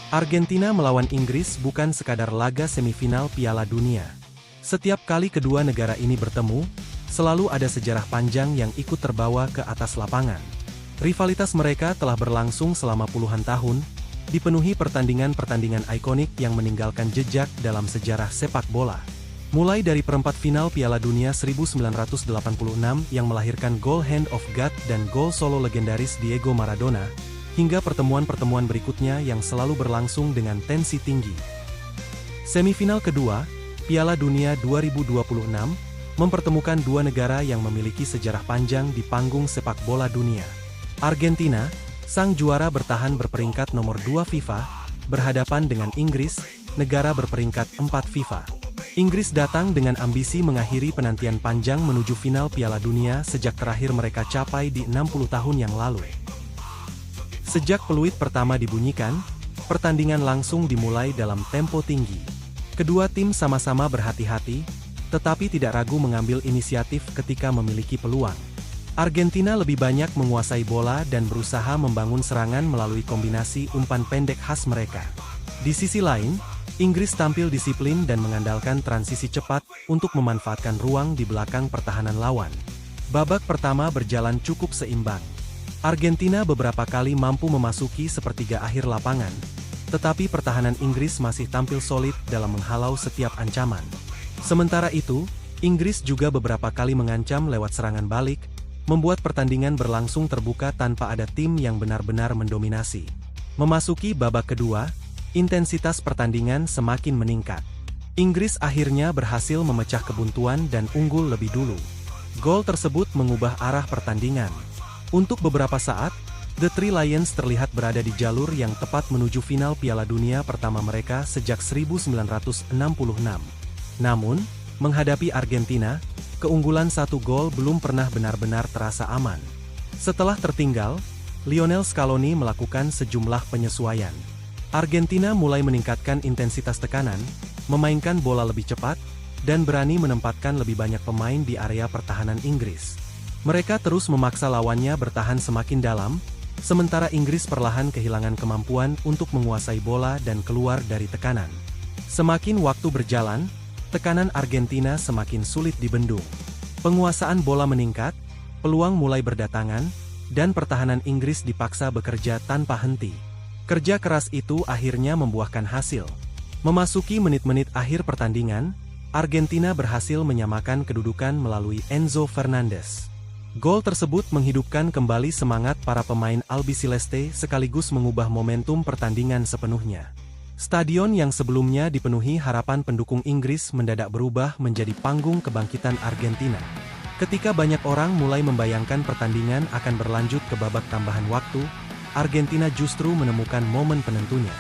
Argentina melawan Inggris bukan sekadar laga semifinal Piala Dunia. Setiap kali kedua negara ini bertemu, selalu ada sejarah panjang yang ikut terbawa ke atas lapangan. Rivalitas mereka telah berlangsung selama puluhan tahun, dipenuhi pertandingan-pertandingan ikonik yang meninggalkan jejak dalam sejarah sepak bola. Mulai dari perempat final Piala Dunia 1986 yang melahirkan gol Hand of God dan gol solo legendaris Diego Maradona, hingga pertemuan-pertemuan berikutnya yang selalu berlangsung dengan tensi tinggi. Semifinal kedua, Piala Dunia 2026, mempertemukan dua negara yang memiliki sejarah panjang di panggung sepak bola dunia. Argentina, sang juara bertahan berperingkat nomor 2 FIFA, berhadapan dengan Inggris, negara berperingkat 4 FIFA. Inggris datang dengan ambisi mengakhiri penantian panjang menuju final Piala Dunia sejak terakhir mereka capai di 60 tahun yang lalu. Sejak peluit pertama dibunyikan, pertandingan langsung dimulai dalam tempo tinggi. Kedua tim sama-sama berhati-hati, tetapi tidak ragu mengambil inisiatif ketika memiliki peluang. Argentina lebih banyak menguasai bola dan berusaha membangun serangan melalui kombinasi umpan pendek khas mereka. Di sisi lain, Inggris tampil disiplin dan mengandalkan transisi cepat untuk memanfaatkan ruang di belakang pertahanan lawan. Babak pertama berjalan cukup seimbang. Argentina beberapa kali mampu memasuki sepertiga akhir lapangan, tetapi pertahanan Inggris masih tampil solid dalam menghalau setiap ancaman. Sementara itu, Inggris juga beberapa kali mengancam lewat serangan balik, membuat pertandingan berlangsung terbuka tanpa ada tim yang benar-benar mendominasi. Memasuki babak kedua, intensitas pertandingan semakin meningkat. Inggris akhirnya berhasil memecah kebuntuan dan unggul lebih dulu. Gol tersebut mengubah arah pertandingan. Untuk beberapa saat, The Three Lions terlihat berada di jalur yang tepat menuju final Piala Dunia pertama mereka sejak 1966. Namun, menghadapi Argentina, keunggulan 1 gol belum pernah benar-benar terasa aman. Setelah tertinggal, Lionel Scaloni melakukan sejumlah penyesuaian. Argentina mulai meningkatkan intensitas tekanan, memainkan bola lebih cepat, dan berani menempatkan lebih banyak pemain di area pertahanan Inggris. Mereka terus memaksa lawannya bertahan semakin dalam, sementara Inggris perlahan kehilangan kemampuan untuk menguasai bola dan keluar dari tekanan. Semakin waktu berjalan, tekanan Argentina semakin sulit dibendung. Penguasaan bola meningkat, peluang mulai berdatangan, dan pertahanan Inggris dipaksa bekerja tanpa henti. Kerja keras itu akhirnya membuahkan hasil. Memasuki menit-menit akhir pertandingan, Argentina berhasil menyamakan kedudukan melalui Enzo Fernandez. Gol tersebut menghidupkan kembali semangat para pemain Albiceleste sekaligus mengubah momentum pertandingan sepenuhnya. Stadion yang sebelumnya dipenuhi harapan pendukung Inggris mendadak berubah menjadi panggung kebangkitan Argentina. Ketika banyak orang mulai membayangkan pertandingan akan berlanjut ke babak tambahan waktu, Argentina justru menemukan momen penentunya.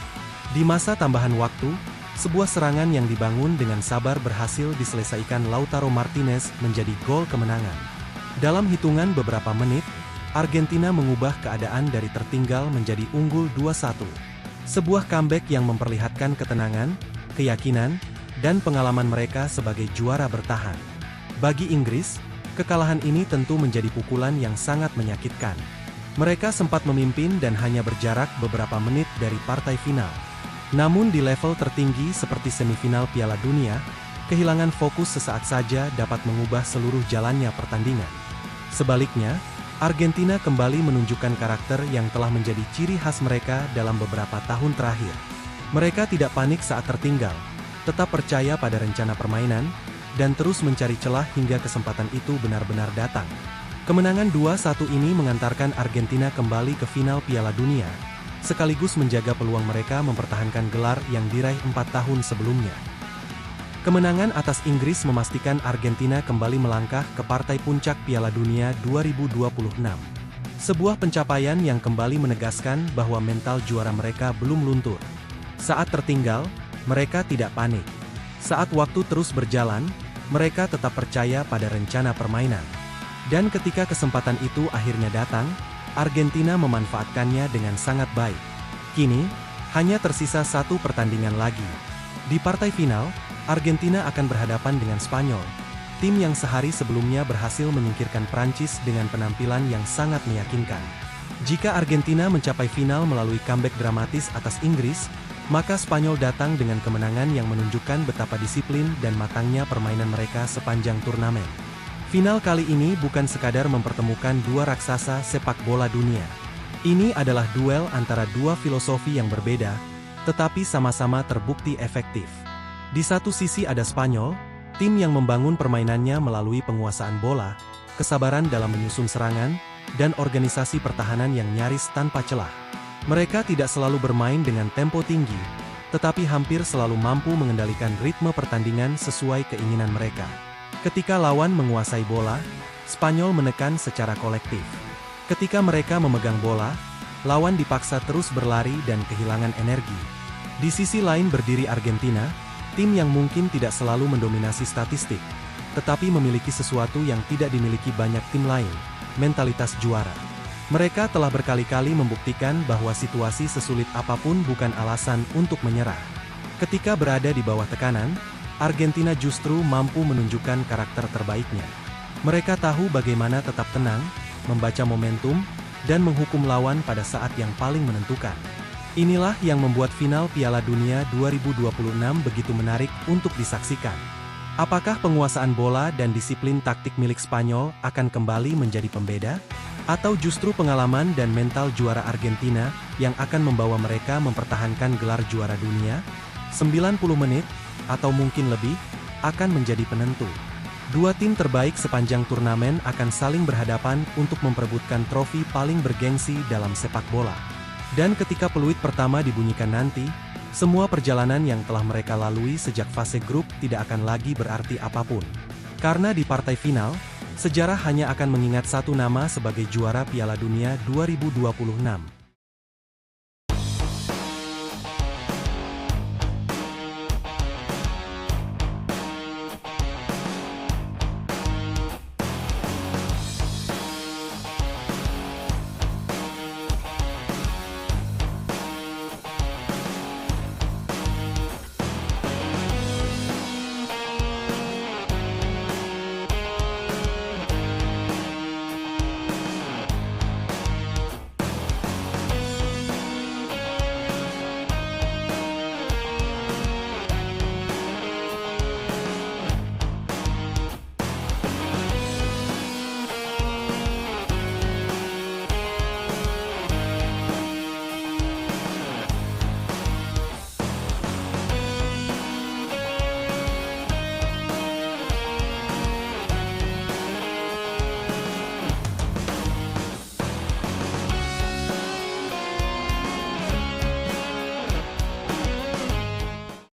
Di masa tambahan waktu, sebuah serangan yang dibangun dengan sabar berhasil diselesaikan Lautaro Martinez menjadi gol kemenangan. Dalam hitungan beberapa menit, Argentina mengubah keadaan dari tertinggal menjadi unggul 2-1. Sebuah comeback yang memperlihatkan ketenangan, keyakinan, dan pengalaman mereka sebagai juara bertahan. Bagi Inggris, kekalahan ini tentu menjadi pukulan yang sangat menyakitkan. Mereka sempat memimpin dan hanya berjarak beberapa menit dari partai final. Namun di level tertinggi seperti semifinal Piala Dunia, kehilangan fokus sesaat saja dapat mengubah seluruh jalannya pertandingan. Sebaliknya, Argentina kembali menunjukkan karakter yang telah menjadi ciri khas mereka dalam beberapa tahun terakhir. Mereka tidak panik saat tertinggal, tetap percaya pada rencana permainan, dan terus mencari celah hingga kesempatan itu benar-benar datang. Kemenangan 2-1 ini mengantarkan Argentina kembali ke final Piala Dunia, sekaligus menjaga peluang mereka mempertahankan gelar yang diraih 4 tahun sebelumnya. Kemenangan atas Inggris memastikan Argentina kembali melangkah ke partai puncak Piala Dunia 2026. Sebuah pencapaian yang kembali menegaskan bahwa mental juara mereka belum luntur. Saat tertinggal, mereka tidak panik. Saat waktu terus berjalan, mereka tetap percaya pada rencana permainan. Dan ketika kesempatan itu akhirnya datang, Argentina memanfaatkannya dengan sangat baik. Kini, hanya tersisa 1 pertandingan lagi. Di partai final, Argentina akan berhadapan dengan Spanyol, tim yang sehari sebelumnya berhasil menyingkirkan Prancis dengan penampilan yang sangat meyakinkan. Jika Argentina mencapai final melalui comeback dramatis atas Inggris, Maka Spanyol datang dengan kemenangan yang menunjukkan betapa disiplin dan matangnya permainan mereka sepanjang turnamen. Final kali ini bukan sekadar mempertemukan dua raksasa sepak bola dunia. Ini adalah duel antara dua filosofi yang berbeda, tetapi sama-sama terbukti efektif. Di satu sisi ada Spanyol, tim yang membangun permainannya melalui penguasaan bola, kesabaran dalam menyusun serangan, dan organisasi pertahanan yang nyaris tanpa celah. Mereka tidak selalu bermain dengan tempo tinggi, tetapi hampir selalu mampu mengendalikan ritme pertandingan sesuai keinginan mereka. Ketika lawan menguasai bola, Spanyol menekan secara kolektif. Ketika mereka memegang bola, lawan dipaksa terus berlari dan kehilangan energi. Di sisi lain berdiri Argentina, tim yang mungkin tidak selalu mendominasi statistik, tetapi memiliki sesuatu yang tidak dimiliki banyak tim lain, mentalitas juara. Mereka telah berkali-kali membuktikan bahwa situasi sesulit apapun bukan alasan untuk menyerah. Ketika berada di bawah tekanan, Argentina justru mampu menunjukkan karakter terbaiknya. Mereka tahu bagaimana tetap tenang, membaca momentum, dan menghukum lawan pada saat yang paling menentukan. Inilah yang membuat final Piala Dunia 2026 begitu menarik untuk disaksikan. Apakah penguasaan bola dan disiplin taktik milik Spanyol akan kembali menjadi pembeda? Atau justru pengalaman dan mental juara Argentina yang akan membawa mereka mempertahankan gelar juara dunia? 90 menit, atau mungkin lebih, akan menjadi penentu. Dua tim terbaik sepanjang turnamen akan saling berhadapan untuk memperebutkan trofi paling bergengsi dalam sepak bola. Dan ketika peluit pertama dibunyikan nanti, semua perjalanan yang telah mereka lalui sejak fase grup tidak akan lagi berarti apapun. Karena di partai final, sejarah hanya akan mengingat satu nama sebagai juara Piala Dunia 2026.